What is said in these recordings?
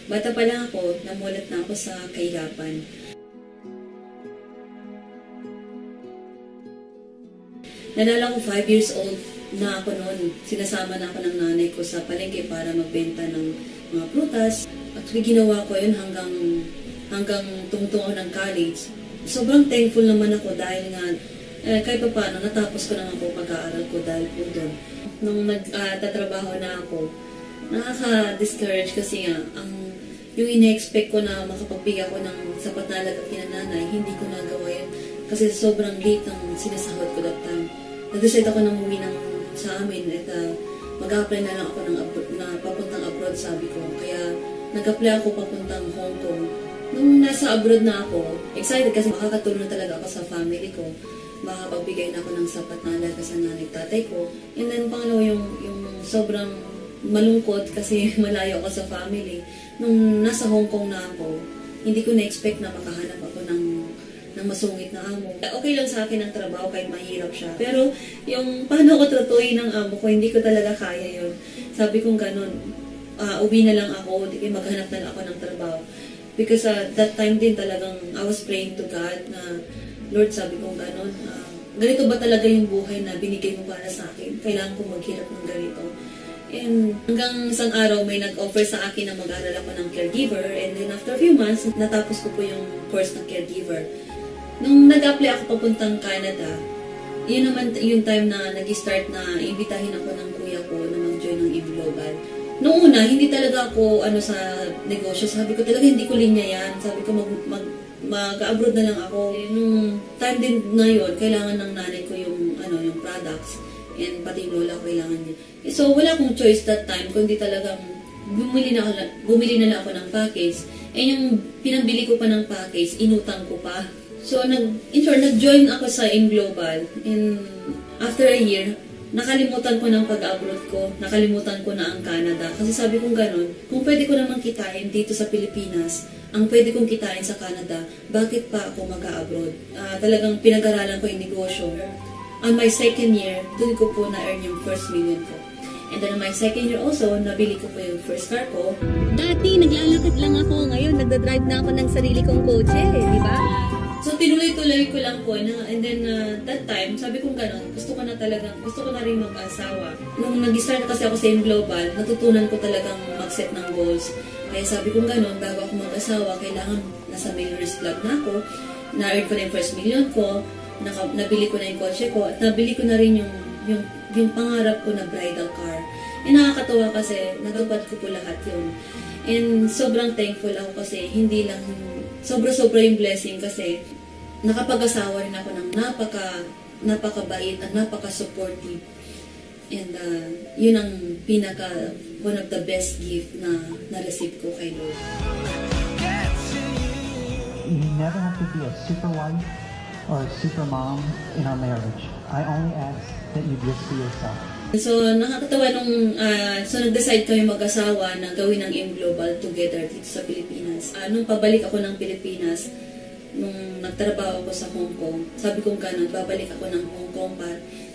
Bata pa lang ako, namulat na ako sa kahirapan. Nalala ko 5 years old na ako noon. Sinasama na ako ng nanay ko sa palengke para magbenta ng mga prutas. Actually, ginawa ko yun hanggang tumutungo ng college. Sobrang thankful naman ako dahil nga kahit pa paano, natapos ko naman po pag-aaral ko dahil po doon. Nung nagtatrabaho na ako, nakaka-discourage kasi nga, yung ina-expect ko na makapagbigay ako ng sapat na halaga kinananay, hindi ko nagawa yun. Kasi sobrang late ang sinasahod ko that time. Nag-decide ako na umuwi sa amin at mag-apply na lang ako na papuntang abroad, sabi ko. Kaya nag-apply ako papuntang Hong Kong. Nung nasa abroad na ako, excited kasi makakatulong talaga ako sa family ko. Makapagbigay na ako ng sapat na halaga sa nanay tatay ko. And then pangalawa yung sobrang malungkot kasi malayo ako sa family. Nung nasa Hong Kong na ako, hindi ko na-expect na makahanap ako ng masungit na amo. Okay lang sa akin ang trabaho kahit mahirap siya. Pero yung paano ko tratuhin ng amo ko, hindi ko talaga kaya yun. Sabi kong ganun, uwi na lang ako, maghanap na lang ako ng trabaho. Because that time din talagang I was praying to God na, Lord, sabi kong ganun, ganito ba talaga yung buhay na binigay mo para sa akin? Kailangan ko maghirap ng ganito. And hanggang isang araw may nag-offer sa akin na mag-aral ako ng caregiver. And then after a few months, natapos ko po yung course ng caregiver. Nung nag-apply ako papuntang Canada, yun naman yung time na nag-start na imbitahin ako ng kuya ko na mag-join ng E-Global. Noong una, hindi talaga ako sa negosyo. Sabi ko talaga hindi ko linya yan. Sabi ko mag-abroad na lang ako. Nung time din na yun, kailangan ng nanay ko yung products. And pati yung lola ko kailangan niya. So wala akong choice that time, kundi talagang bumili na lang ako ng package. And yung pinambili ko pa ng package, inutang ko pa. So nag-join ako sa E-Global. And after a year, nakalimutan ko ng pag-abroad ko, nakalimutan ko na ang Canada. Kasi sabi kong ganun, kung pwede ko naman kitain dito sa Pilipinas, ang pwede kong kitain sa Canada, bakit pa ako mag-abroad? Talagang pinag-aralan ko yung negosyo. On my second year, doon ko po na-earn yung first million ko. And then on my second year also, nabili ko po yung first car ko. Dati, naglalakad lang ako. Ngayon, nagdadrive na ako ng sarili kong kotse, di ba? So, tinuloy-tuloy ko lang po. And then, that time, sabi kong gano'n, gusto ko na rin mag-asawa. Nung nag-start kasi ako sa E-Global, natutunan ko talagang mag-set ng goals. Kaya sabi kong gano'n, bago ako mag-asawa, kailangan nasa Millionaires Club na ako. Na-earn ko na yung first million ko, nabili ko na yung kotse ko, at nabili ko na rin yung pangarap ko na bridal car. Nakakatawa kasi natupad ko po lahat yun. And sobrang thankful ako kasi hindi lang sobra-sobra yung blessing kasi nakapag-asawa rin ako ng napakabait at napaka-supportive. And yun ang one of the best gift na na-receive ko kay Lord. You never have to be a super wife or a super mom in our marriage. I only ask that you just be yourself. So, nakakatawa nung nag-decide kami mag-asawa na gawin ang E-Global together dito sa Pilipinas. Nung pabalik ako ng Pilipinas, nung nagtrabaho ako sa Hong Kong, sabi kong ganun, babalik ako ng Hong Kong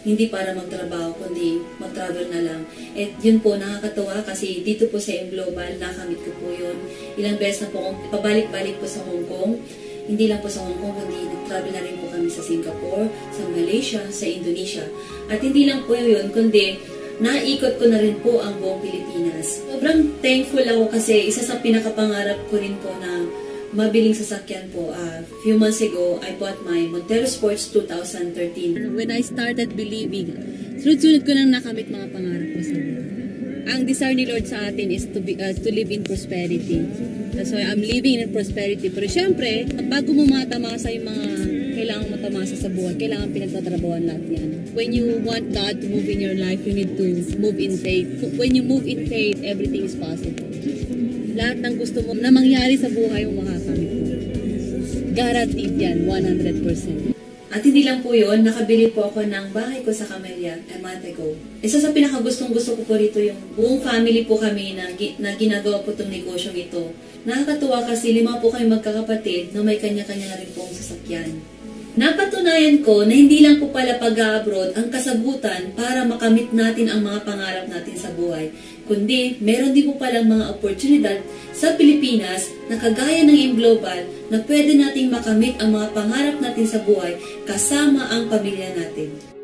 hindi para magtrabaho, kundi mag-travel na lang. At yun po, nakakatawa kasi dito po sa E-Global, nakamit ko po yun. Ilang beses na po akong pabalik-balik po sa Hong Kong. Hindi lang po sa Hong Kong, kundi nag-travel na rin po kami sa Singapore, sa Malaysia, sa Indonesia. At hindi lang po yun, kundi naikot ko na rin po ang buong Pilipinas. Sobrang thankful ako kasi isa sa pinakapangarap ko rin po na mabiling sasakyan po. Few months ago, I bought my Montero Sports 2013. When I started believing, sunod-sunod ko nang nakamit mga pangarap ko sa Lord. Ang desire ni Lord sa atin is to live in prosperity. So I'm living in prosperity. Pero syempre, bago mo matamasa yung mga kailangan matamasa sa buhay, kailangan pinagtatrabawan lahat yan. When you want God to move in your life, you need to move in faith. When you move in faith, everything is possible. Lahat ng gusto mo na mangyari sa buhay mo makakamit mo. Guaranteed yan, 100%. At hindi lang po yun, nakabili po ako ng bahay ko sa Camellia a month ago. Isa sa pinakagustong-gusto ko po rito yung buong family po kami na ginagawa po itong negosyong ito. Nakakatuwa kasi 5 po kami magkakapatid na may kanya-kanya na rin pong sasakyan. Napatunayan ko na hindi lang po pala pag-abroad ang kasagutan para makamit natin ang mga pangarap natin sa buhay. kundi meron din po palang mga oportunidad sa Pilipinas na kagaya ng AIM Global na pwede nating makamit ang mga pangarap natin sa buhay kasama ang pamilya natin.